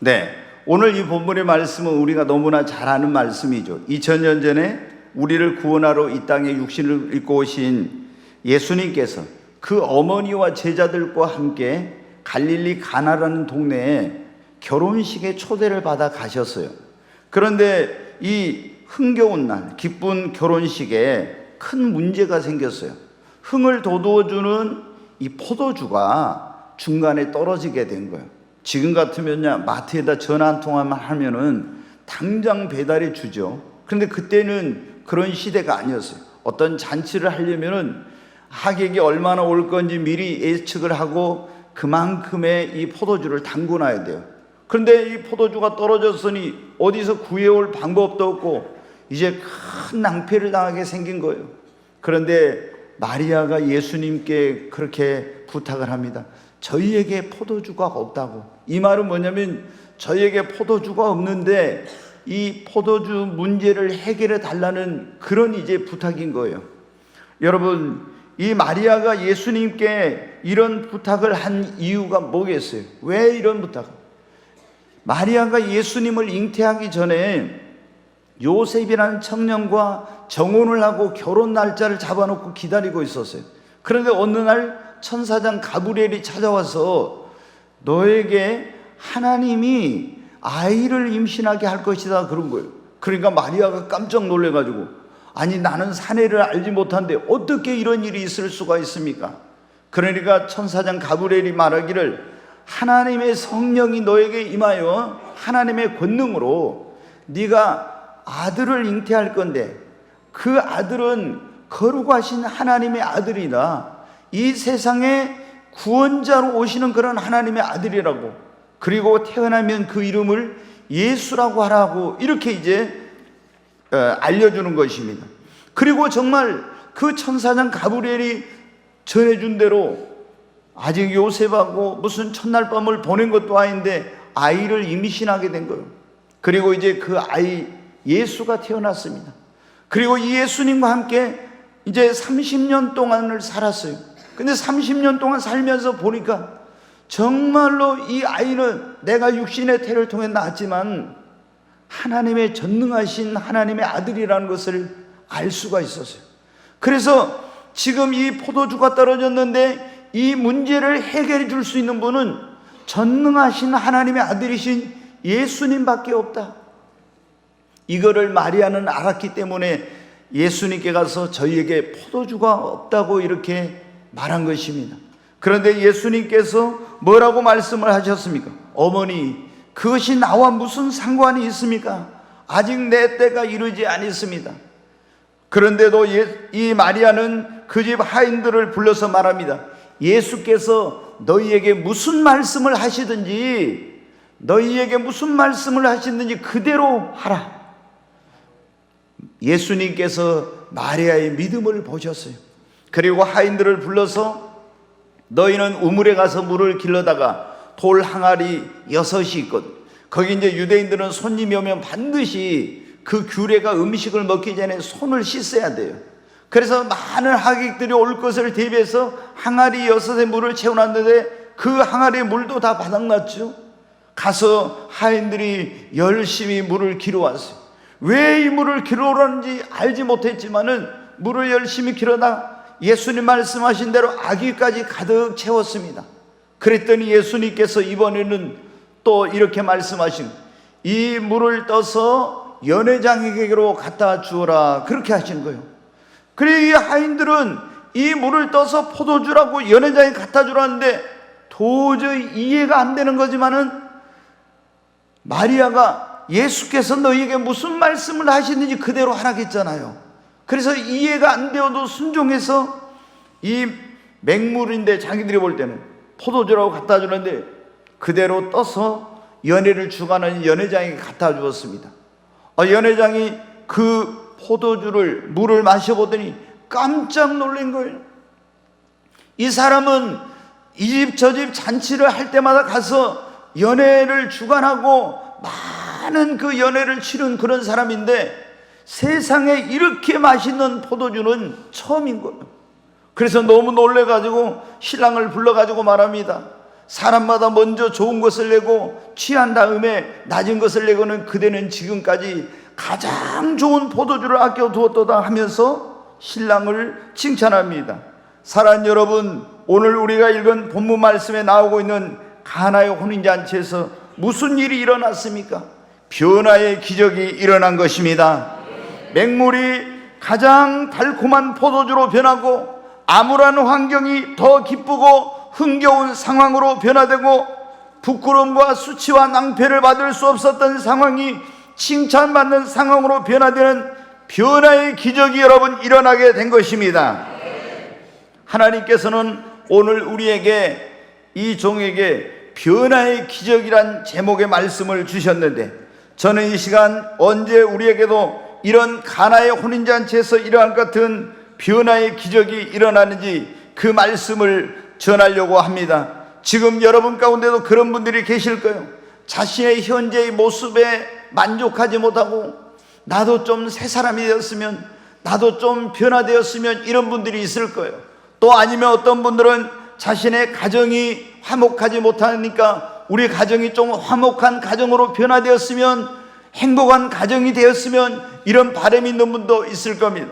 네, 오늘 이 본문의 말씀은 우리가 너무나 잘 아는 말씀이죠. 2000년 전에 우리를 구원하러 이 땅에 육신을 입고 오신 예수님께서 그 어머니와 제자들과 함께 갈릴리 가나라는 동네에 결혼식에 초대를 받아 가셨어요. 그런데 이 흥겨운 날, 기쁜 결혼식에 큰 문제가 생겼어요. 흥을 돋워주는 이 포도주가 중간에 떨어지게 된 거예요. 지금 같으면요, 마트에다 전화 한 통화만 하면은 당장 배달해 주죠. 그런데 그때는 그런 시대가 아니었어요. 어떤 잔치를 하려면은 하객이 얼마나 올 건지 미리 예측을 하고 그만큼의 이 포도주를 담궈놔야 돼요. 그런데 이 포도주가 떨어졌으니 어디서 구해올 방법도 없고 이제 큰 낭패를 당하게 생긴 거예요. 그런데 마리아가 예수님께 그렇게 부탁을 합니다. 저희에게 포도주가 없다고. 이 말은 뭐냐면 저희에게 포도주가 없는데 이 포도주 문제를 해결해 달라는 그런 이제 부탁인 거예요. 여러분, 이 마리아가 예수님께 이런 부탁을 한 이유가 뭐겠어요? 왜 이런 부탁을? 마리아가 예수님을 잉태하기 전에 요셉이라는 청년과 정혼을 하고 결혼 날짜를 잡아놓고 기다리고 있었어요. 그런데 어느 날 천사장 가브리엘이 찾아와서 너에게 하나님이 아이를 임신하게 할 것이다 그런 거예요. 그러니까 마리아가 깜짝 놀래가지고, 아니 나는 사내를 알지 못한데 어떻게 이런 일이 있을 수가 있습니까? 그러니까 천사장 가브리엘이 말하기를 하나님의 성령이 너에게 임하여 하나님의 권능으로 네가 아들을 잉태할 건데 그 아들은 거룩하신 하나님의 아들이다. 이 세상에 구원자로 오시는 그런 하나님의 아들이라고. 그리고 태어나면 그 이름을 예수라고 하라고 이렇게 이제 알려주는 것입니다. 그리고 정말 그 천사장 가브리엘이 전해준 대로 아직 요셉하고 무슨 첫날 밤을 보낸 것도 아닌데 아이를 임신하게 된 거예요. 그리고 이제 그 아이 예수가 태어났습니다. 그리고 이 예수님과 함께 이제 30년 동안을 살았어요. 근데 30년 동안 살면서 보니까 정말로 이 아이는 내가 육신의 태를 통해 낳았지만 하나님의 전능하신 하나님의 아들이라는 것을 알 수가 있었어요. 그래서 지금 이 포도주가 떨어졌는데 이 문제를 해결해 줄 수 있는 분은 전능하신 하나님의 아들이신 예수님밖에 없다. 이거를 마리아는 알았기 때문에 예수님께 가서 저희에게 포도주가 없다고 이렇게 말한 것입니다. 그런데 예수님께서 뭐라고 말씀을 하셨습니까? 어머니, 그것이 나와 무슨 상관이 있습니까? 아직 내 때가 이르지 않았습니다. 그런데도 이 마리아는 그 집 하인들을 불러서 말합니다. 예수께서 너희에게 무슨 말씀을 하시든지 그대로 하라. 예수님께서 마리아의 믿음을 보셨어요. 그리고 하인들을 불러서 너희는 우물에 가서 물을 길러다가 돌 항아리 6이 있거든. 거기 이제 유대인들은 손님이 오면 반드시 그 규례가 음식을 먹기 전에 손을 씻어야 돼요. 그래서 많은 하객들이 올 것을 대비해서 항아리 6에 물을 채워놨는데 그 항아리의 물도 다 바닥났죠. 가서 하인들이 열심히 물을 길어왔어요. 왜 이 물을 길어오라는지 알지 못했지만은 물을 열심히 길어다 예수님 말씀하신 대로 아기까지 가득 채웠습니다. 그랬더니 예수님께서 이번에는 또 이렇게 말씀하신, 이 물을 떠서 연회장에게로 갖다 주어라, 그렇게 하시는 거예요. 그리고 이 하인들은 이 물을 떠서 포도주라고 연회장에 갖다 주라는데 도저히 이해가 안 되는 거지만은 마리아가 예수께서 너희에게 무슨 말씀을 하시는지 그대로 하라겠잖아요. 그래서 이해가 안 되어도 순종해서 이 맹물인데 자기들이 볼 때는 포도주라고 갖다 주는데 그대로 떠서 연회를 주관하는 연회장에게 갖다 주었습니다. 연회장이 그 포도주를 물을 마셔보더니 깜짝 놀란 거예요. 이 사람은 이 집 저 집 잔치를 할 때마다 가서 연회를 주관하고 많은 그 연회를 치른 그런 사람인데 세상에 이렇게 맛있는 포도주는 처음인 거예요. 그래서 너무 놀래가지고 신랑을 불러가지고 말합니다. 사람마다 먼저 좋은 것을 내고 취한 다음에 낮은 것을 내고는 그대는 지금까지 가장 좋은 포도주를 아껴두었도다 하면서 신랑을 칭찬합니다. 사랑하는 여러분, 오늘 우리가 읽은 본문 말씀에 나오고 있는 가나의 혼인잔치에서 무슨 일이 일어났습니까? 변화의 기적이 일어난 것입니다. 맹물이 가장 달콤한 포도주로 변하고 암울한 환경이 더 기쁘고 흥겨운 상황으로 변화되고 부끄러움과 수치와 낭패를 받을 수 없었던 상황이 칭찬받는 상황으로 변화되는 변화의 기적이 여러분 일어나게 된 것입니다. 하나님께서는 오늘 우리에게, 이 종에게 변화의 기적이란 제목의 말씀을 주셨는데, 저는 이 시간 언제 우리에게도 이런 가나의 혼인잔치에서 일어날 것 같은 변화의 기적이 일어나는지 그 말씀을 전하려고 합니다. 지금 여러분 가운데도 그런 분들이 계실 거예요. 자신의 현재의 모습에 만족하지 못하고 나도 좀 새 사람이 되었으면, 나도 좀 변화되었으면, 이런 분들이 있을 거예요. 또 아니면 어떤 분들은 자신의 가정이 화목하지 못하니까 우리 가정이 좀 화목한 가정으로 변화되었으면, 행복한 가정이 되었으면, 이런 바람이 있는 분도 있을 겁니다.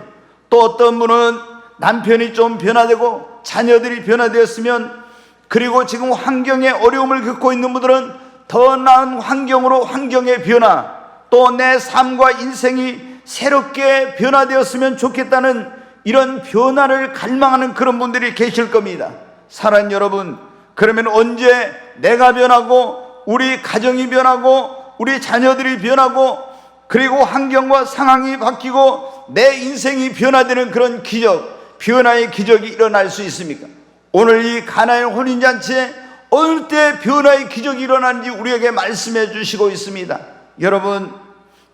또 어떤 분은 남편이 좀 변화되고 자녀들이 변화되었으면, 그리고 지금 환경에 어려움을 겪고 있는 분들은 더 나은 환경으로 환경의 변화, 또 내 삶과 인생이 새롭게 변화되었으면 좋겠다는 이런 변화를 갈망하는 그런 분들이 계실 겁니다. 사랑하는 여러분, 그러면 언제 내가 변하고 우리 가정이 변하고 우리 자녀들이 변하고 그리고 환경과 상황이 바뀌고 내 인생이 변화되는 그런 기적, 변화의 기적이 일어날 수 있습니까? 오늘 이 가나의 혼인잔치에 어느 때 변화의 기적이 일어나는지 우리에게 말씀해 주시고 있습니다. 여러분,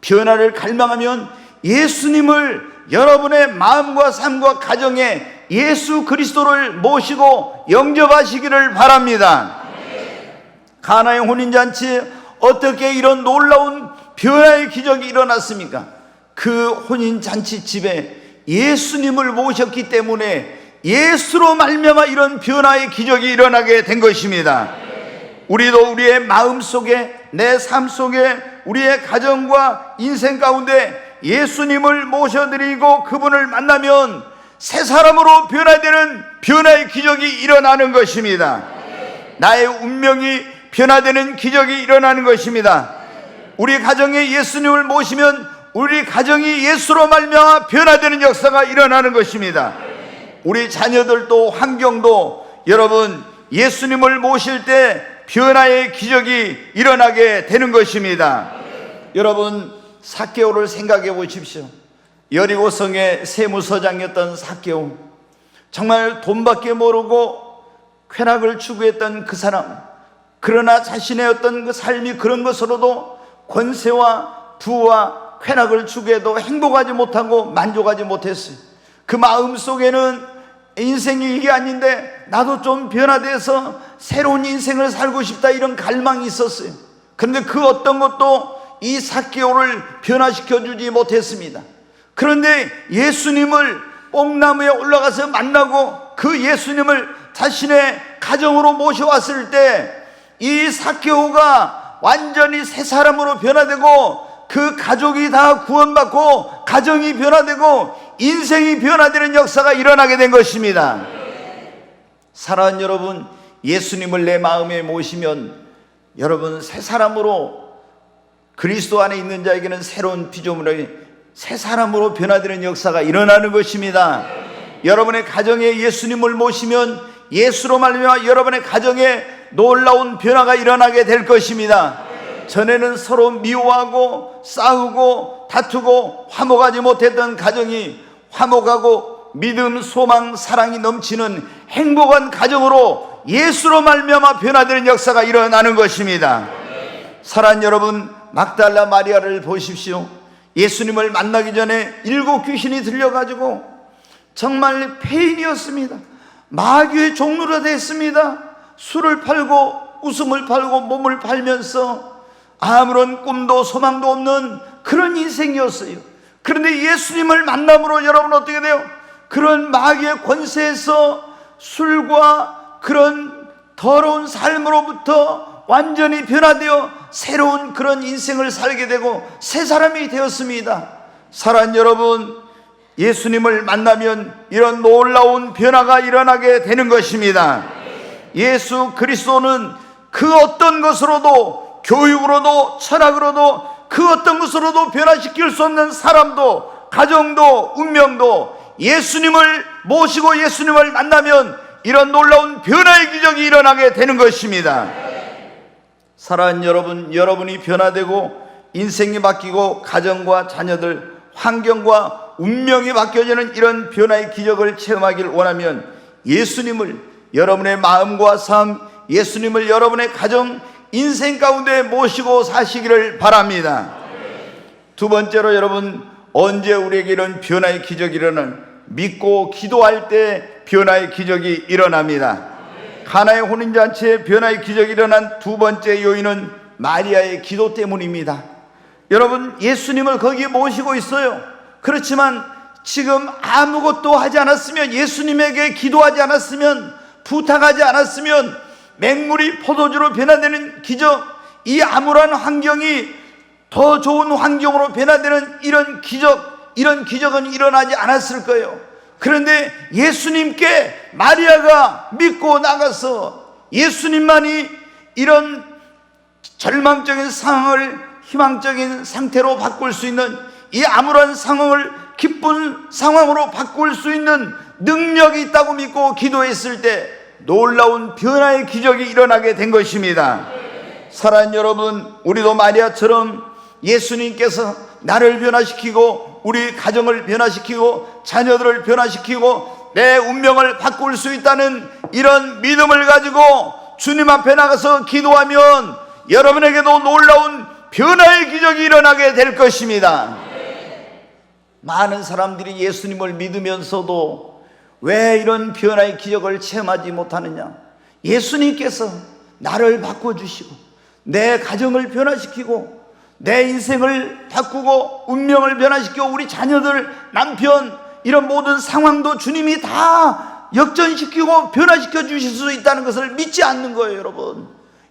변화를 갈망하면 예수님을 여러분의 마음과 삶과 가정에 예수 그리스도를 모시고 영접하시기를 바랍니다. 가나의 혼인잔치에 어떻게 이런 놀라운 변화의 기적이 일어났습니까? 그 혼인잔치 집에 예수님을 모셨기 때문에 예수로 말미암아 이런 변화의 기적이 일어나게 된 것입니다. 우리도 우리의 마음 속에, 내 삶 속에, 우리의 가정과 인생 가운데 예수님을 모셔드리고 그분을 만나면 새 사람으로 변화되는 변화의 기적이 일어나는 것입니다. 나의 운명이 변화되는 기적이 일어나는 것입니다. 우리 가정에 예수님을 모시면 우리 가정이 예수로 말미암아 변화되는 역사가 일어나는 것입니다. 우리 자녀들도 환경도 여러분 예수님을 모실 때 변화의 기적이 일어나게 되는 것입니다. 여러분, 삭개오를 생각해 보십시오. 여리고성의 세무서장이었던 삭개오, 정말 돈밖에 모르고 쾌락을 추구했던 그 사람, 그러나 자신의 어떤 그 삶이 그런 것으로도 권세와 부와 쾌락을 추구해도 행복하지 못하고 만족하지 못했어요. 그 마음 속에는 인생이 이게 아닌데 나도 좀 변화돼서 새로운 인생을 살고 싶다, 이런 갈망이 있었어요. 그런데 그 어떤 것도 이 삭개오를 변화시켜 주지 못했습니다. 그런데 예수님을 뽕나무에 올라가서 만나고 그 예수님을 자신의 가정으로 모셔왔을 때 이 삭개오가 완전히 새 사람으로 변화되고 그 가족이 다 구원받고 가정이 변화되고 인생이 변화되는 역사가 일어나게 된 것입니다. 사랑하는 여러분, 예수님을 내 마음에 모시면 여러분 새 사람으로, 그리스도 안에 있는 자에게는 새로운 피조물의 새 사람으로 변화되는 역사가 일어나는 것입니다. 여러분의 가정에 예수님을 모시면 예수로 말미암아 여러분의 가정에 놀라운 변화가 일어나게 될 것입니다. 전에는 서로 미워하고 싸우고 다투고 화목하지 못했던 가정이 화목하고 믿음, 소망, 사랑이 넘치는 행복한 가정으로 예수로 말미암아 변화되는 역사가 일어나는 것입니다. 사랑하는 여러분, 막달라 마리아를 보십시오. 예수님을 만나기 전에 7 귀신이 들려가지고 정말 폐인이었습니다. 마귀의 종로가 됐습니다. 술을 팔고 웃음을 팔고 몸을 팔면서 아무런 꿈도 소망도 없는 그런 인생이었어요. 그런데 예수님을 만남으로 여러분 어떻게 돼요? 그런 마귀의 권세에서 술과 그런 더러운 삶으로부터 완전히 변화되어 새로운 그런 인생을 살게 되고 새 사람이 되었습니다. 사랑하는 여러분, 예수님을 만나면 이런 놀라운 변화가 일어나게 되는 것입니다. 예수 그리스도는 그 어떤 것으로도, 교육으로도 철학으로도 그 어떤 것으로도 변화시킬 수 없는 사람도, 가정도, 운명도 예수님을 모시고 예수님을 만나면 이런 놀라운 변화의 기적이 일어나게 되는 것입니다. 사랑하는 여러분, 여러분이 변화되고 인생이 바뀌고 가정과 자녀들, 환경과 운명이 바뀌어지는 이런 변화의 기적을 체험하길 원하면 예수님을 여러분의 마음과 삶, 예수님을 여러분의 가정, 인생 가운데 모시고 사시기를 바랍니다. 두 번째로, 여러분, 언제 우리에게 이런 변화의 기적이 일어나는, 믿고 기도할 때 변화의 기적이 일어납니다. 가나의 혼인잔치에 변화의 기적이 일어난 두 번째 요인은 마리아의 기도 때문입니다. 여러분, 예수님을 거기에 모시고 있어요. 그렇지만 지금 아무것도 하지 않았으면, 예수님에게 기도하지 않았으면, 부탁하지 않았으면 맹물이 포도주로 변화되는 기적, 이 암울한 환경이 더 좋은 환경으로 변화되는 이런 기적, 이런 기적은 일어나지 않았을 거예요. 그런데 예수님께 마리아가 믿고 나가서 예수님만이 이런 절망적인 상황을 희망적인 상태로 바꿀 수 있는, 이 암울한 상황을 기쁜 상황으로 바꿀 수 있는 능력이 있다고 믿고 기도했을 때 놀라운 변화의 기적이 일어나게 된 것입니다. 사랑하는 여러분, 우리도 마리아처럼 예수님께서 나를 변화시키고 우리 가정을 변화시키고 자녀들을 변화시키고 내 운명을 바꿀 수 있다는 이런 믿음을 가지고 주님 앞에 나가서 기도하면 여러분에게도 놀라운 변화의 기적이 일어나게 될 것입니다. 많은 사람들이 예수님을 믿으면서도 왜 이런 변화의 기적을 체험하지 못하느냐? 예수님께서 나를 바꿔주시고 내 가정을 변화시키고 내 인생을 바꾸고 운명을 변화시키고 우리 자녀들, 남편, 이런 모든 상황도 주님이 다 역전시키고 변화시켜 주실 수 있다는 것을 믿지 않는 거예요. 여러분,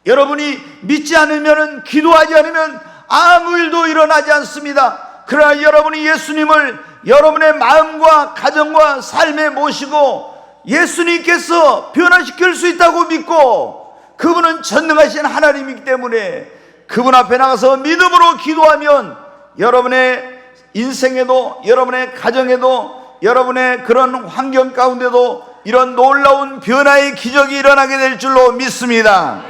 여러분이 믿지 않으면, 기도하지 않으면 아무 일도 일어나지 않습니다. 그러나 여러분이 예수님을 여러분의 마음과 가정과 삶에 모시고 예수님께서 변화시킬 수 있다고 믿고, 그분은 전능하신 하나님이기 때문에 그분 앞에 나가서 믿음으로 기도하면 여러분의 인생에도, 여러분의 가정에도, 여러분의 그런 환경 가운데도 이런 놀라운 변화의 기적이 일어나게 될 줄로 믿습니다.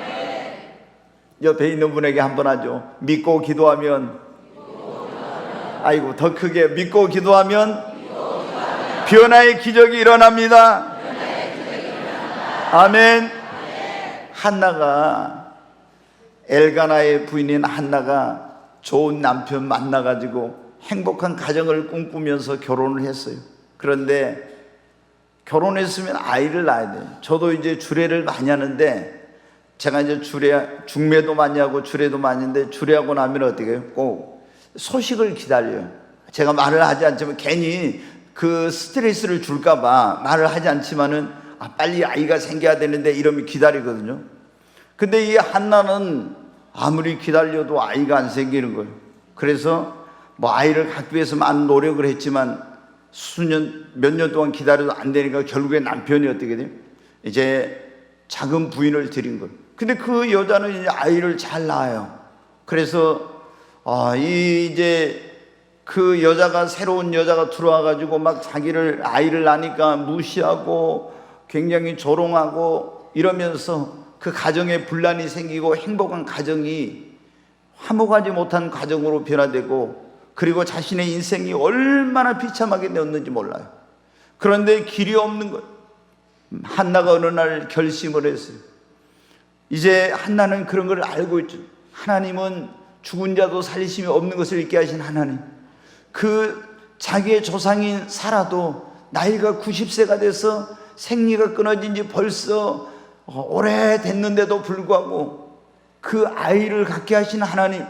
옆에 있는 분에게 한번 하죠. 믿고 기도하면, 아이고 더 크게, 믿고 기도하면 변화의 기적이 일어납니다. 아멘. 한나가, 엘가나의 부인인 한나가 좋은 남편 만나가지고 행복한 가정을 꿈꾸면서 결혼을 했어요. 그런데 결혼했으면 아이를 낳아야 돼요. 저도 이제 주례를 많이 하는데, 제가 이제 중매도 많이 하고 주례도 많이 하는데, 주례하고 나면 어떻게 해요? 꼭 소식을 기다려요. 제가 말을 하지 않지만 괜히 그 스트레스를 줄까봐 말을 하지 않지만은 빨리 아이가 생겨야 되는데 이러면 기다리거든요. 근데 이 한나는 아무리 기다려도 아이가 안 생기는 거예요. 그래서 뭐 아이를 갖기 위해서 많은 노력을 했지만 몇 년 동안 기다려도 안 되니까 결국에 남편이 어떻게 돼요? 이제 작은 부인을 드린 거예요. 근데 그 여자는 이제 아이를 잘 낳아요. 그래서 이제 그 여자가, 새로운 여자가 들어와가지고 막 자기를, 아이를 낳으니까 무시하고 굉장히 조롱하고 이러면서 그 가정에 분란이 생기고 행복한 가정이 화목하지 못한 가정으로 변화되고, 그리고 자신의 인생이 얼마나 비참하게 되었는지 몰라요. 그런데 길이 없는 거예요. 한나가 어느 날 결심을 했어요. 이제 한나는 그런 걸 알고 있죠. 하나님은 죽은 자도 살리심이 없는 것을 잊게 하신 하나님, 그 자기의 조상인 사라도 나이가 90세가 돼서 생리가 끊어진 지 벌써 오래됐는데도 불구하고 그 아이를 갖게 하신 하나님,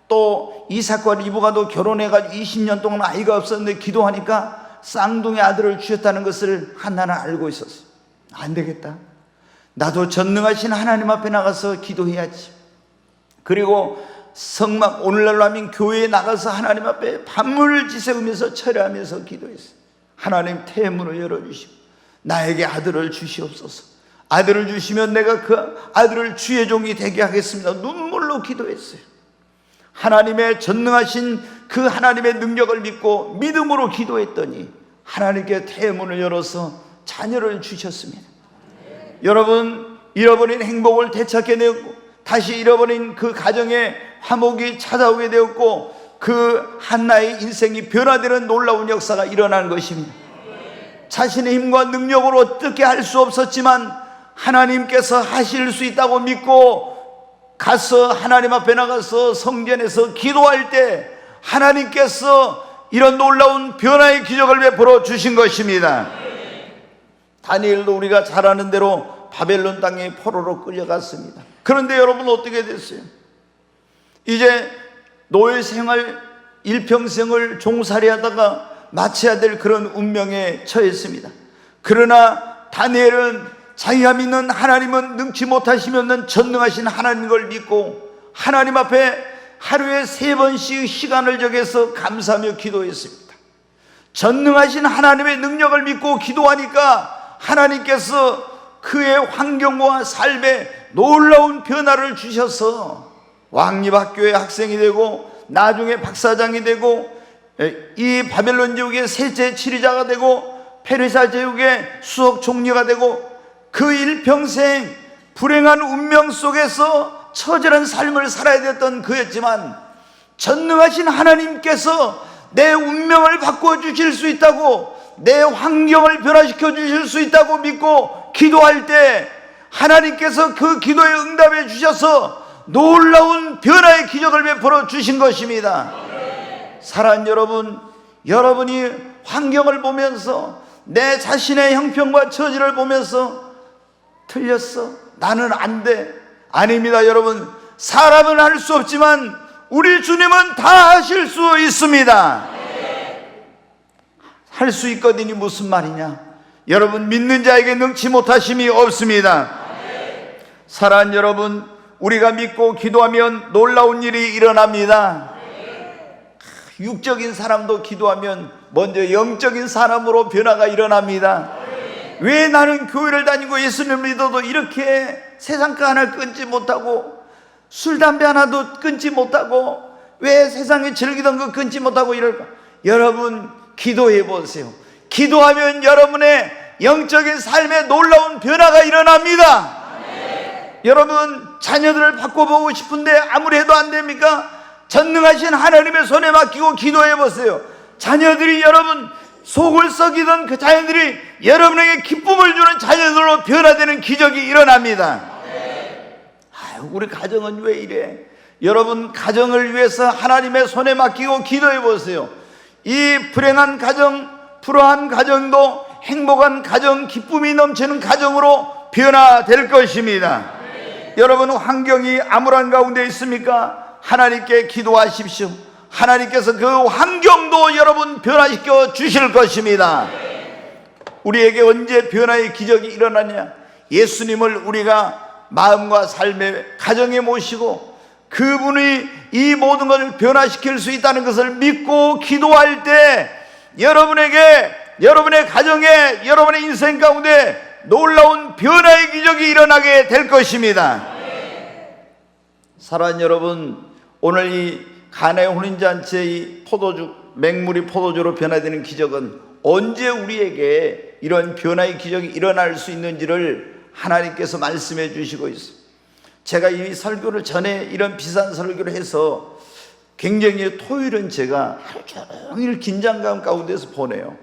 또 이삭과 리브가도 결혼해가지고 20년 동안 아이가 없었는데 기도하니까 쌍둥이 아들을 주셨다는 것을 한나는 알고 있었어요. 안 되겠다, 나도 전능하신 하나님 앞에 나가서 기도해야지. 그리고 성막, 오늘날로 하면 교회에 나가서 하나님 앞에 밤을 지새우면서 철회하면서 기도했어요. 하나님 태문을 열어주시고 나에게 아들을 주시옵소서. 아들을 주시면 내가 그 아들을 주의 종이 되게 하겠습니다. 눈물로 기도했어요. 하나님의 전능하신 그 하나님의 능력을 믿고 믿음으로 기도했더니 하나님께 태문을 열어서 자녀를 주셨습니다. 여러분, 잃어버린 행복을 되찾게 되었고 다시 잃어버린 그 가정에 화목이 찾아오게 되었고 그 한나의 인생이 변화되는 놀라운 역사가 일어난 것입니다. 자신의 힘과 능력으로 어떻게 할 수 없었지만 하나님께서 하실 수 있다고 믿고 가서 하나님 앞에 나가서 성전에서 기도할 때 하나님께서 이런 놀라운 변화의 기적을 베풀어 주신 것입니다. 다니엘도 우리가 잘 아는 대로 바벨론 땅에 포로로 끌려갔습니다. 그런데 여러분 어떻게 됐어요? 이제 노예 생활 일평생을 종살이 하다가 마쳐야 될 그런 운명에 처했습니다. 그러나 다니엘은 자기가 믿는 하나님은 능치 못하시면 전능하신 하나님 걸 믿고 하나님 앞에 하루에 3번씩 시간을 정해서 감사하며 기도했습니다. 전능하신 하나님의 능력을 믿고 기도하니까 하나님께서 그의 환경과 삶에 놀라운 변화를 주셔서 왕립학교의 학생이 되고 나중에 박사장이 되고 이 바벨론 제국의 셋째 치리자가 되고 페르시아 제국의 수석 총리가 되고 그 일평생 불행한 운명 속에서 처절한 삶을 살아야 됐던 그였지만 전능하신 하나님께서 내 운명을 바꿔주실 수 있다고, 내 환경을 변화시켜 주실 수 있다고 믿고 기도할 때 하나님께서 그 기도에 응답해 주셔서 놀라운 변화의 기적을 베풀어 주신 것입니다. 사랑하는 여러분, 여러분이 환경을 보면서 내 자신의 형편과 처지를 보면서 틀렸어, 나는 안 돼, 아닙니다. 여러분, 사람은 할 수 없지만 우리 주님은 다 하실 수 있습니다. 할 수 있거든이 무슨 말이냐? 여러분, 믿는 자에게 능치 못하심이 없습니다. 사랑하는 여러분, 우리가 믿고 기도하면 놀라운 일이 일어납니다. 육적인 사람도 기도하면 먼저 영적인 사람으로 변화가 일어납니다. 왜 나는 교회를 다니고 예수님을 믿어도 이렇게 세상가 하나 끊지 못하고 술, 담배 하나도 끊지 못하고 왜 세상에 즐기던 거 끊지 못하고 이럴까? 여러분, 기도해 보세요. 기도하면 여러분의 영적인 삶에 놀라운 변화가 일어납니다. 여러분, 자녀들을 바꿔보고 싶은데 아무리 해도 안 됩니까? 전능하신 하나님의 손에 맡기고 기도해 보세요. 자녀들이 여러분 속을 썩이던 그 자녀들이 여러분에게 기쁨을 주는 자녀들로 변화되는 기적이 일어납니다. 아유, 우리 가정은 왜 이래? 여러분, 가정을 위해서 하나님의 손에 맡기고 기도해 보세요. 이 불행한 가정, 불화한 가정도 행복한 가정, 기쁨이 넘치는 가정으로 변화될 것입니다. 여러분, 환경이 암울한 가운데 있습니까? 하나님께 기도하십시오. 하나님께서 그 환경도 여러분 변화시켜 주실 것입니다. 우리에게 언제 변화의 기적이 일어나냐? 예수님을 우리가 마음과 삶의 가정에 모시고 그분이 이 모든 것을 변화시킬 수 있다는 것을 믿고 기도할 때 여러분에게, 여러분의 가정에, 여러분의 인생 가운데 놀라운 변화의 기적이 일어나게 될 것입니다. 사랑하는 여러분, 오늘 이 가나의 혼인잔치의 포도주, 맹물이 포도주로 변화되는 기적은 언제 우리에게 이런 변화의 기적이 일어날 수 있는지를 하나님께서 말씀해 주시고 있어요. 제가 이 설교를 전에 이런 비싼 설교를 해서 굉장히 토요일은 제가 하루 종일 긴장감 가운데서 보내요.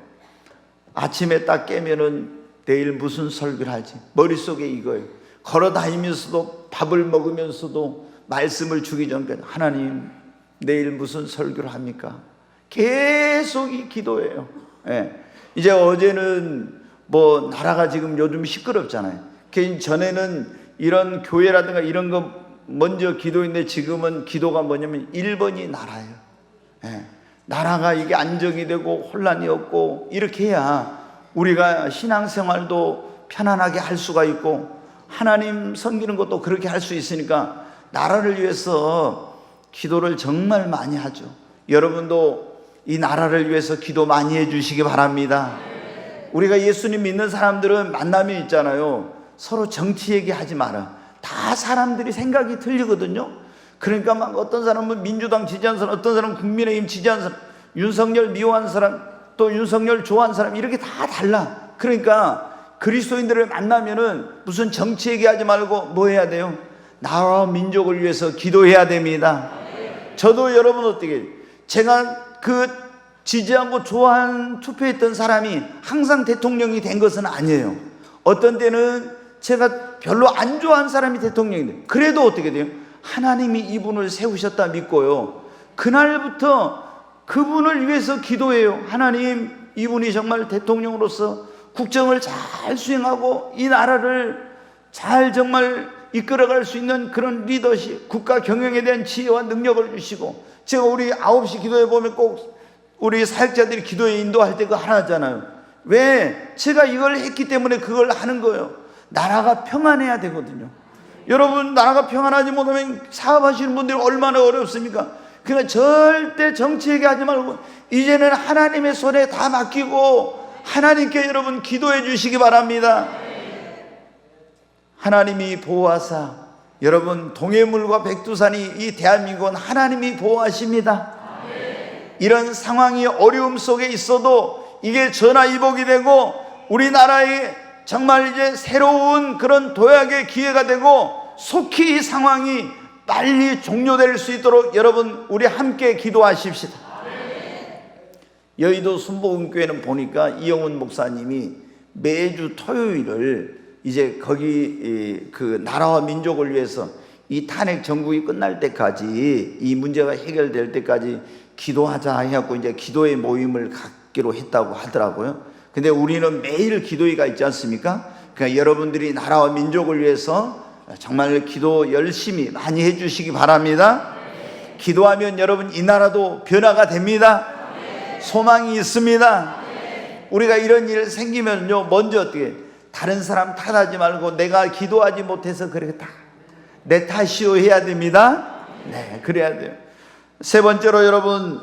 아침에 딱 깨면은 내일 무슨 설교를 하지? 머릿속에 이거예요. 걸어 다니면서도 밥을 먹으면서도 말씀을 주기 전까지 하나님 내일 무슨 설교를 합니까? 계속 이 기도예요. 이제 어제는 뭐 나라가 지금 요즘 시끄럽잖아요. 전에는 이런 교회라든가 이런 거 먼저 기도인데 지금은 기도가 뭐냐면 1번이 나라예요. 나라가 이게 안정이 되고 혼란이 없고 이렇게 해야 우리가 신앙생활도 편안하게 할 수가 있고 하나님 섬기는 것도 그렇게 할 수 있으니까 나라를 위해서 기도를 정말 많이 하죠. 여러분도 이 나라를 위해서 기도 많이 해주시기 바랍니다. 우리가 예수님 믿는 사람들은 만남이 있잖아요. 서로 정치 얘기하지 마라. 다 사람들이 생각이 틀리거든요. 그러니까 막 어떤 사람은 민주당 지지하는 사람, 어떤 사람은 국민의힘 지지하는 사람, 윤석열 미워하는 사람, 또 윤석열 좋아하는 사람, 이렇게 다 달라. 그러니까 그리스도인들을 만나면은 무슨 정치 얘기하지 말고 뭐 해야 돼요? 나라와 민족을 위해서 기도해야 됩니다. 저도 여러분 어떻게, 제가 그 지지하고 좋아하는 투표했던 사람이 항상 대통령이 된 것은 아니에요. 어떤 때는 제가 별로 안 좋아하는 사람이 대통령이 돼요. 그래도 어떻게 돼요? 하나님이 이분을 세우셨다 믿고요, 그날부터 그분을 위해서 기도해요. 하나님, 이분이 정말 대통령으로서 국정을 잘 수행하고 이 나라를 잘 정말 이끌어갈 수 있는 그런 리더십, 국가 경영에 대한 지혜와 능력을 주시고, 제가 우리 9시 기도에 보면 꼭 우리 사역자들이 기도에 인도할 때 그거 하나 하잖아요. 왜? 제가 이걸 했기 때문에 그걸 하는 거예요. 나라가 평안해야 되거든요. 여러분, 나라가 평안하지 못하면 사업하시는 분들이 얼마나 어렵습니까? 그러니까 절대 정치 얘기하지 말고 이제는 하나님의 손에 다 맡기고 하나님께 여러분 기도해 주시기 바랍니다. 하나님이 보호하사, 여러분 동해물과 백두산이 이 대한민국은 하나님이 보호하십니다. 이런 상황이 어려움 속에 있어도 이게 전화위복이 되고 우리나라에 정말 이제 새로운 그런 도약의 기회가 되고 속히 이 상황이 빨리 종료될 수 있도록 여러분 우리 함께 기도하십시다. 여의도 순복음교회는 보니까 이영훈 목사님이 매주 토요일을 이제 거기 그 나라와 민족을 위해서 이 탄핵 정국이 끝날 때까지, 이 문제가 해결될 때까지 기도하자 해갖고 이제 기도의 모임을 갖기로 했다고 하더라고요. 근데 우리는 매일 기도회가 있지 않습니까? 그러니까 여러분들이 나라와 민족을 위해서 정말 기도 열심히 많이 해주시기 바랍니다. 기도하면 여러분 이 나라도 변화가 됩니다. 소망이 있습니다. 우리가 이런 일 생기면요, 먼저 어떻게, 다른 사람 탓하지 말고 내가 기도하지 못해서 그렇게 다 내 탓이요 해야 됩니다. 네, 그래야 돼요. 세 번째로 여러분,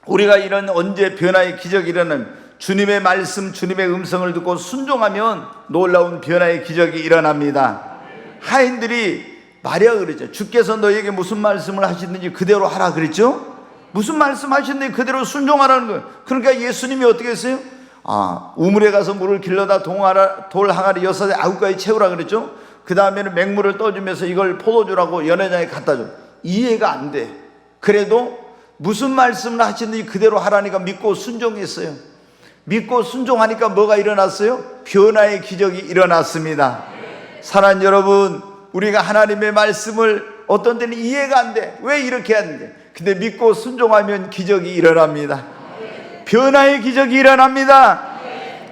우리가 이런 언제 변화의 기적이 일어나는, 주님의 말씀, 주님의 음성을 듣고 순종하면 놀라운 변화의 기적이 일어납니다. 하인들이 말이야 그랬죠. 주께서 너에게 무슨 말씀을 하시든지 그대로 하라 그랬죠. 무슨 말씀 하시는지 그대로 순종하라는 거예요. 그러니까 예수님이 어떻게 했어요? 우물에 가서 물을 길러다 돌 항아리 6에 9가지 채우라 그랬죠. 그 다음에는 맹물을 떠주면서 이걸 포도주라고 연회장에 갖다 줘. 이해가 안 돼. 그래도 무슨 말씀을 하시는지 그대로 하라니까 믿고 순종했어요. 믿고 순종하니까 뭐가 일어났어요? 변화의 기적이 일어났습니다. 사랑하는 여러분, 우리가 하나님의 말씀을 어떤 때는 이해가 안 돼. 왜 이렇게 하는데? 근데 믿고 순종하면 기적이 일어납니다. 변화의 기적이 일어납니다.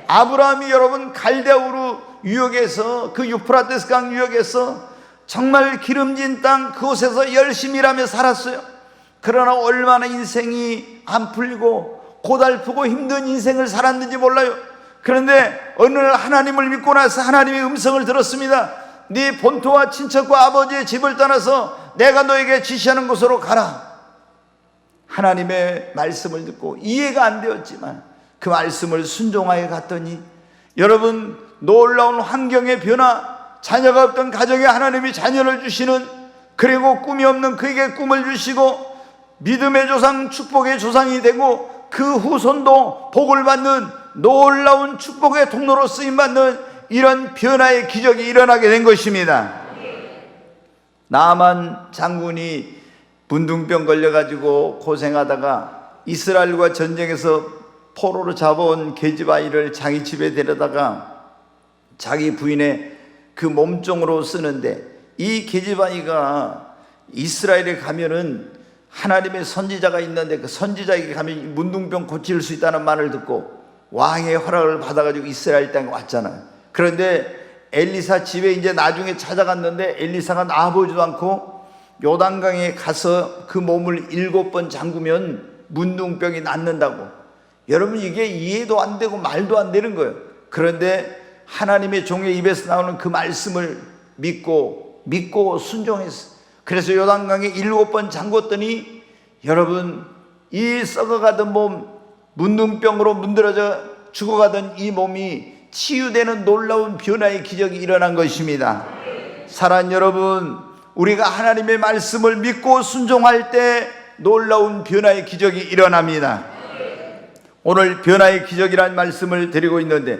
아브라함이 여러분 갈대우르 유역에서, 그 유프라테스 강 유역에서 정말 기름진 땅 그곳에서 열심히 일하며 살았어요. 그러나 얼마나 인생이 안 풀리고 고달프고 힘든 인생을 살았는지 몰라요. 그런데 어느 날 하나님을 믿고 나서 하나님의 음성을 들었습니다. 네 본토와 친척과 아버지의 집을 떠나서 내가 너에게 지시하는 곳으로 가라. 하나님의 말씀을 듣고 이해가 안 되었지만 그 말씀을 순종하여 갔더니 여러분, 놀라운 환경의 변화, 자녀가 없던 가정에 하나님이 자녀를 주시는, 그리고 꿈이 없는 그에게 꿈을 주시고 믿음의 조상, 축복의 조상이 되고 그 후손도 복을 받는 놀라운 축복의 통로로 쓰임받는 이런 변화의 기적이 일어나게 된 것입니다. 나만 장군이 문둥병 걸려가지고 고생하다가 이스라엘과 전쟁에서 포로로 잡아온 계집아이를 자기 집에 데려다가 자기 부인의 그 몸종으로 쓰는데, 이 계집아이가 이스라엘에 가면은 하나님의 선지자가 있는데 그 선지자에게 가면 문둥병 고칠 수 있다는 말을 듣고 왕의 허락을 받아가지고 이스라엘 땅에 왔잖아요. 그런데 엘리사 집에 이제 나중에 찾아갔는데 엘리사가 나아보지도 않고 요단강에 가서 그 몸을 7번 잠그면 문둥병이 낫는다고. 여러분, 이게 이해도 안 되고 말도 안 되는 거예요. 그런데 하나님의 종의 입에서 나오는 그 말씀을 믿고 순종했어. 그래서 요단강에 7번 잠궜더니 여러분, 이 썩어가던 몸, 문둥병으로 문드러져 죽어가던 이 몸이 치유되는 놀라운 변화의 기적이 일어난 것입니다. 사랑하는 여러분, 우리가 하나님의 말씀을 믿고 순종할 때 놀라운 변화의 기적이 일어납니다. 오늘 변화의 기적이라는 말씀을 드리고 있는데,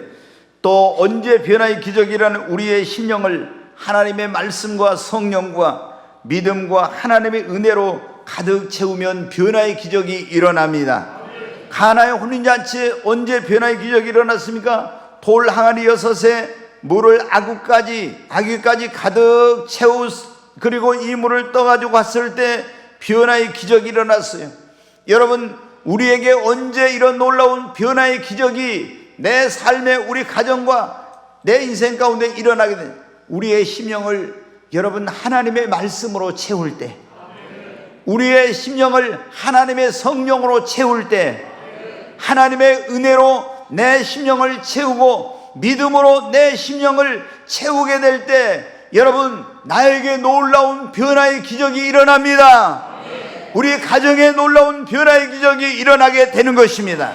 또 언제 변화의 기적이 일어나는 우리의 심령을 하나님의 말씀과 성령과 믿음과 하나님의 은혜로 가득 채우면 변화의 기적이 일어납니다. 가나의 혼인잔치에 언제 변화의 기적이 일어났습니까? 돌 항아리 6에 물을 아귀까지 가득 채우, 그리고 이 물을 떠가지고 갔을 때 변화의 기적이 일어났어요. 여러분, 우리에게 언제 이런 놀라운 변화의 기적이 내 삶에, 우리 가정과 내 인생 가운데 일어나게 돼? 우리의 심령을 여러분 하나님의 말씀으로 채울 때, 우리의 심령을 하나님의 성령으로 채울 때, 하나님의 은혜로 내 심령을 채우고 믿음으로 내 심령을 채우게 될 때, 여러분, 나에게 놀라운 변화의 기적이 일어납니다. 우리 가정에 놀라운 변화의 기적이 일어나게 되는 것입니다.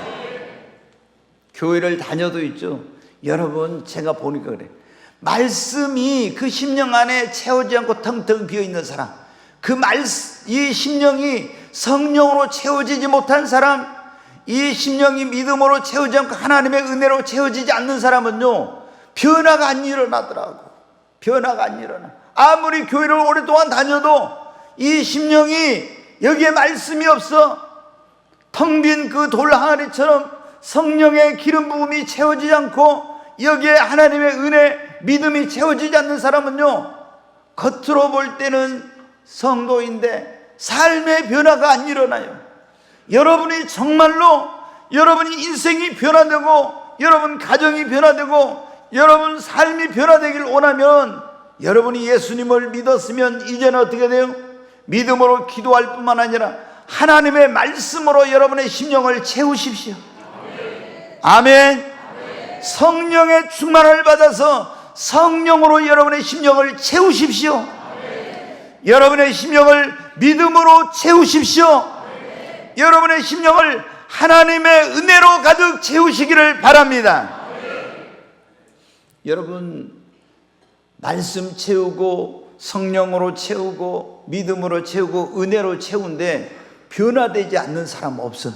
교회를 다녀도 있죠. 여러분, 제가 보니까 그래. 말씀이 그 심령 안에 채우지 않고 텅텅 비어있는 사람, 이 심령이 성령으로 채워지지 못한 사람, 이 심령이 믿음으로 채우지 않고 하나님의 은혜로 채워지지 않는 사람은요, 변화가 안 일어나더라고. 변화가 안 일어나. 아무리 교회를 오랫동안 다녀도 이 심령이 여기에 말씀이 없어 텅 빈 그 돌 항아리처럼 성령의 기름 부음이 채워지지 않고 여기에 하나님의 은혜, 믿음이 채워지지 않는 사람은요, 겉으로 볼 때는 성도인데 삶의 변화가 안 일어나요. 여러분이 정말로 여러분이 인생이 변화되고 여러분 가정이 변화되고 여러분 삶이 변화되길 원하면, 여러분이 예수님을 믿었으면 이제는 어떻게 돼요? 믿음으로 기도할 뿐만 아니라 하나님의 말씀으로 여러분의 심령을 채우십시오. 아멘. 성령의 충만을 받아서 성령으로 여러분의 심령을 채우십시오. 여러분의 심령을 믿음으로 채우십시오. 여러분의 심령을 하나님의 은혜로 가득 채우시기를 바랍니다. 여러분, 말씀 채우고 성령으로 채우고 믿음으로 채우고 은혜로 채운데 변화되지 않는 사람 없어.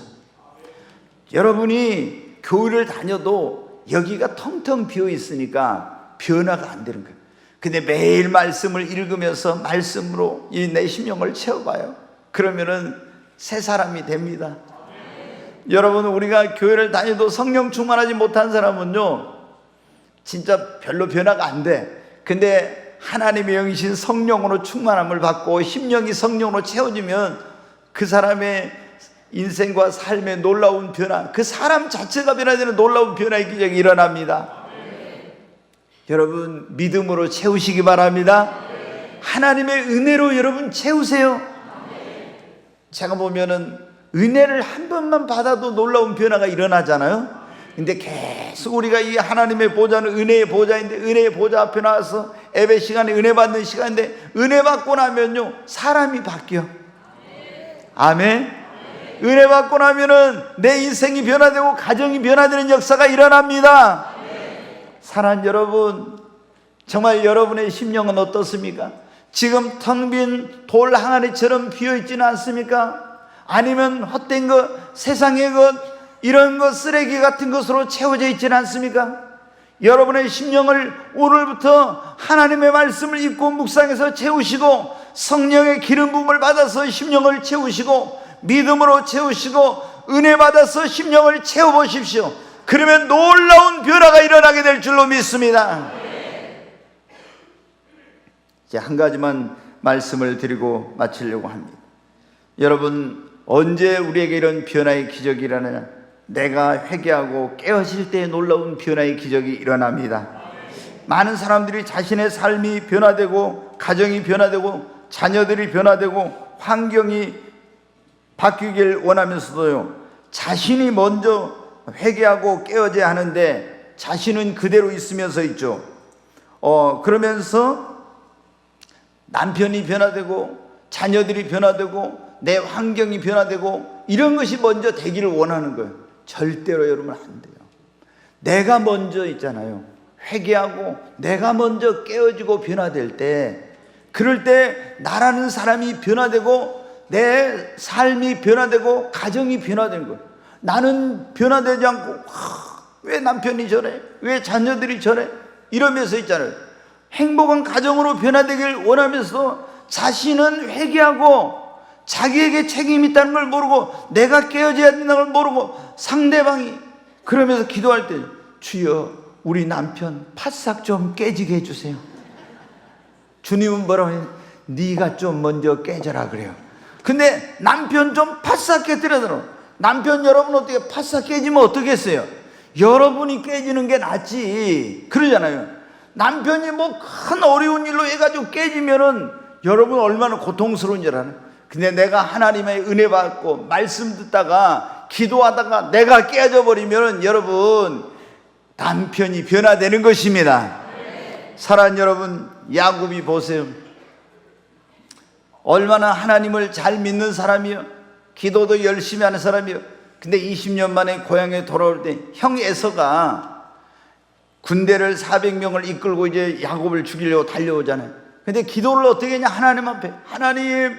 여러분이 교회를 다녀도 여기가 텅텅 비어 있으니까 변화가 안 되는 거예요. 근데 매일 말씀을 읽으면서 말씀으로 이 내 심령을 채워봐요. 그러면은 새 사람이 됩니다. 여러분, 우리가 교회를 다녀도 성령 충만하지 못한 사람은요, 진짜 별로 변화가 안 돼. 근데 하나님의 영이신 성령으로 충만함을 받고 심령이 성령으로 채워지면 그 사람의 인생과 삶의 놀라운 변화, 그 사람 자체가 변화되는 놀라운 변화의 기적이 일어납니다. 여러분, 믿음으로 채우시기 바랍니다. 하나님의 은혜로 여러분 채우세요. 제가 보면은 은혜를 한 번만 받아도 놀라운 변화가 일어나잖아요. 근데 계속 우리가 이 하나님의 보좌는 은혜의 보좌인데, 은혜의 보좌 앞에 나와서 예배 시간에 은혜 받는 시간인데, 은혜 받고 나면요 사람이 바뀌어. 아멘. 은혜 받고 나면은 내 인생이 변화되고 가정이 변화되는 역사가 일어납니다. 사랑하는 여러분, 정말 여러분의 심령은 어떻습니까? 지금 텅 빈 돌 항아리처럼 비어있지는 않습니까? 아니면 헛된 것, 세상의 것, 이런 것, 쓰레기 같은 것으로 채워져 있지는 않습니까? 여러분의 심령을 오늘부터 하나님의 말씀을 읽고 묵상해서 채우시고, 성령의 기름 부음을 받아서 심령을 채우시고, 믿음으로 채우시고, 은혜 받아서 심령을 채워보십시오. 그러면 놀라운 변화가 일어나게 될 줄로 믿습니다. 이제 한 가지만 말씀을 드리고 마치려고 합니다. 여러분, 언제 우리에게 이런 변화의 기적이 일어나냐? 내가 회개하고 깨어질 때 놀라운 변화의 기적이 일어납니다. 많은 사람들이 자신의 삶이 변화되고 가정이 변화되고 자녀들이 변화되고 환경이 바뀌길 원하면서도요, 자신이 먼저 회개하고 깨어져야 하는데 자신은 그대로 있으면서 있죠. 그러면서 남편이 변화되고 자녀들이 변화되고 내 환경이 변화되고 이런 것이 먼저 되기를 원하는 거예요. 절대로 여러분 안 돼요. 내가 먼저 있잖아요. 회개하고 내가 먼저 깨어지고 변화될 때, 그럴 때 나라는 사람이 변화되고 내 삶이 변화되고 가정이 변화되는 거예요. 나는 변화되지 않고 왜 남편이 저래? 왜 자녀들이 저래? 이러면서 있잖아요. 행복한 가정으로 변화되길 원하면서 자신은 회개하고 자기에게 책임이 있다는 걸 모르고 내가 깨어져야 된다는 걸 모르고 상대방이 그러면서 기도할 때 주여 우리 남편 파싹 좀 깨지게 해주세요. 주님은 뭐라고 해요? 네가 좀 먼저 깨져라 그래요. 근데 남편 좀 파싹 깨뜨려들어. 남편 여러분 어떻게 파싹 깨지면 어떻겠어요? 여러분이 깨지는 게 낫지 그러잖아요. 남편이 뭐 큰 어려운 일로 해가지고 깨지면은 여러분 얼마나 고통스러운 줄 알아요. 근데 내가 하나님의 은혜 받고 말씀 듣다가 기도하다가 내가 깨져 버리면은 여러분 남편이 변화되는 것입니다. 사랑하는 여러분, 야곱이 보세요. 얼마나 하나님을 잘 믿는 사람이요, 기도도 열심히 하는 사람이요. 근데 20년 만에 고향에 돌아올 때 형 에서가 군대를 400명을 이끌고 이제 야곱을 죽이려고 달려오잖아요. 근데 기도를 어떻게 했냐? 하나님 앞에, 하나님,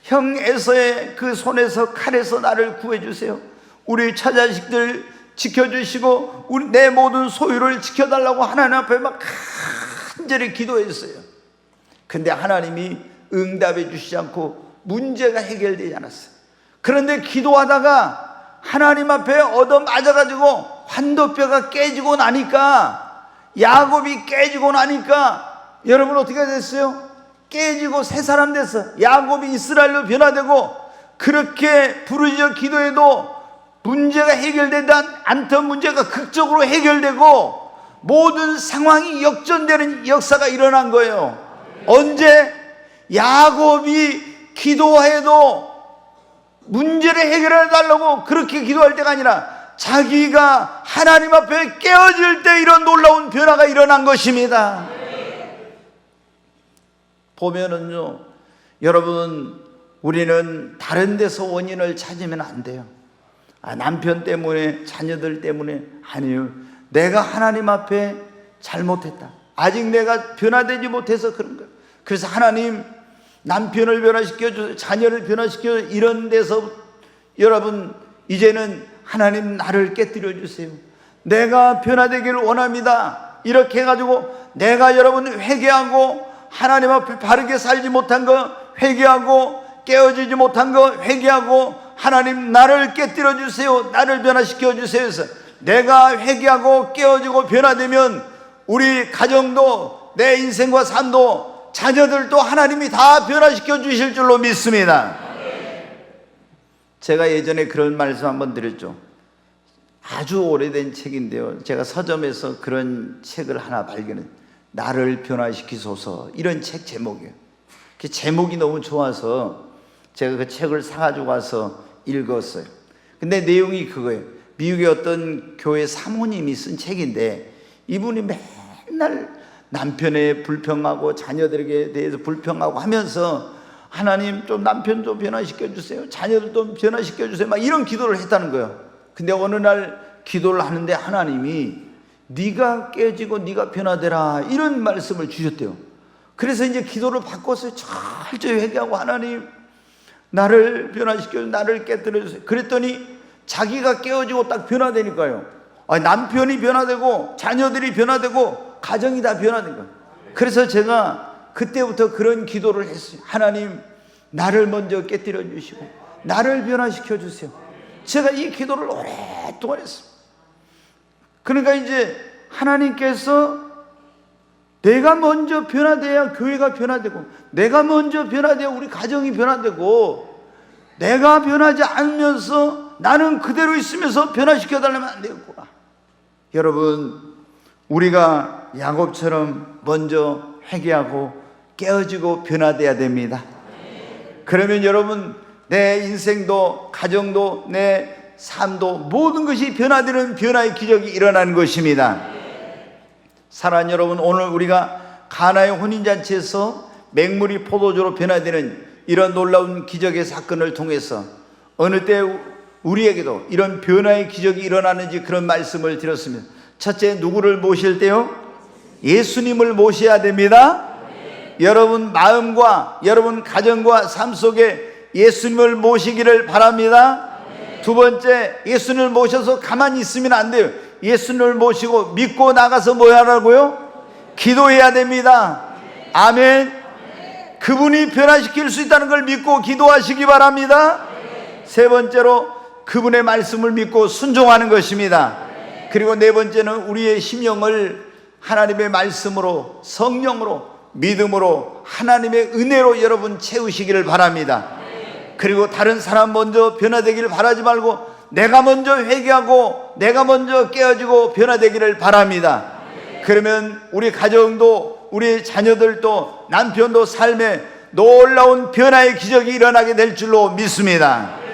형 에서의 그 손에서 칼에서 나를 구해주세요. 우리 처자식들 지켜주시고 우리 내 모든 소유를 지켜달라고 하나님 앞에 막 간절히 기도했어요. 근데 하나님이 응답해 주시지 않고 문제가 해결되지 않았어요. 그런데 기도하다가 하나님 앞에 얻어맞아가지고 환도뼈가 깨지고 나니까, 야곱이 깨지고 나니까 여러분 어떻게 됐어요? 깨지고 새 사람 됐어. 야곱이 이스라엘로 변화되고, 그렇게 부르짖어 기도해도 문제가 해결되지 않던 문제가 극적으로 해결되고 모든 상황이 역전되는 역사가 일어난 거예요. 언제? 야곱이 기도해도 문제를 해결해 달라고 그렇게 기도할 때가 아니라 자기가 하나님 앞에 깨어질 때 이런 놀라운 변화가 일어난 것입니다. 보면은요, 여러분, 우리는 다른 데서 원인을 찾으면 안 돼요. 남편 때문에, 자녀들 때문에, 아니요, 내가 하나님 앞에 잘못했다, 아직 내가 변화되지 못해서 그런 거예요. 그래서 하나님, 남편을 변화시켜주세요, 자녀를 변화시켜주세요. 이런 데서 여러분 이제는 하나님 나를 깨뜨려 주세요. 내가 변화되기를 원합니다. 이렇게 해가지고 내가 여러분 회개하고 하나님 앞에 바르게 살지 못한 거 회개하고, 깨어지지 못한 거 회개하고, 하나님 나를 깨뜨려 주세요, 나를 변화시켜 주세요 해서 내가 회개하고 깨어지고 변화되면 우리 가정도, 내 인생과 삶도, 자녀들도 하나님이 다 변화시켜 주실 줄로 믿습니다. 제가 예전에 그런 말씀 한번 드렸죠. 아주 오래된 책인데요, 제가 서점에서 그런 책을 하나 발견했어요. 나를 변화시키소서, 이런 책 제목이에요. 그 제목이 너무 좋아서 제가 그 책을 사가지고 와서 읽었어요. 근데 내용이 그거예요. 미국의 어떤 교회 사모님이 쓴 책인데, 이분이 맨날 남편에 불평하고 자녀들에게 대해서 불평하고 하면서 하나님 좀 남편 좀 변화시켜 주세요, 자녀들 좀 변화시켜 주세요, 막 이런 기도를 했다는 거예요. 근데 어느 날 기도를 하는데 하나님이 네가 깨지고 네가 변화되라, 이런 말씀을 주셨대요. 그래서 이제 기도를 바꿨어요. 철저히 회개하고 하나님 나를 변화시켜, 나를 깨뜨려 주세요. 그랬더니 자기가 깨어지고 딱 변화되니까요, 남편이 변화되고 자녀들이 변화되고 가정이 다 변화된 거예요. 그래서 제가 그때부터 그런 기도를 했어요. 하나님 나를 먼저 깨뜨려 주시고 나를 변화시켜 주세요. 제가 이 기도를 오랫동안 했어요. 그러니까 이제 하나님께서 내가 먼저 변화돼야 교회가 변화되고, 내가 먼저 변화돼야 우리 가정이 변화되고, 내가 변하지 않으면서 나는 그대로 있으면서 변화시켜 달라면 안 되겠구나. 여러분, 우리가 야곱처럼 먼저 회개하고 깨어지고 변화돼야 됩니다. 그러면 여러분, 내 인생도 가정도 내 삶도 모든 것이 변화되는 변화의 기적이 일어나는 것입니다. 사랑하는 여러분, 오늘 우리가 가나의 혼인잔치에서 맹물이 포도주로 변화되는 이런 놀라운 기적의 사건을 통해서 어느 때 우리에게도 이런 변화의 기적이 일어나는지 그런 말씀을 드렸습니다. 첫째, 누구를 모실 때요? 예수님을 모셔야 됩니다. 여러분 마음과 여러분 가정과 삶 속에 예수님을 모시기를 바랍니다. 두 번째, 예수님을 모셔서 가만히 있으면 안 돼요. 예수님을 모시고 믿고 나가서 뭐 하라고요? 기도해야 됩니다. 아멘. 그분이 변화시킬 수 있다는 걸 믿고 기도하시기 바랍니다. 세 번째로, 그분의 말씀을 믿고 순종하는 것입니다. 그리고 네 번째는 우리의 심령을 하나님의 말씀으로, 성령으로, 믿음으로, 하나님의 은혜로 여러분 채우시기를 바랍니다. 그리고 다른 사람 먼저 변화되기를 바라지 말고 내가 먼저 회개하고 내가 먼저 깨어지고 변화되기를 바랍니다. 그러면 우리 가정도, 우리 자녀들도, 남편도 삶에 놀라운 변화의 기적이 일어나게 될 줄로 믿습니다.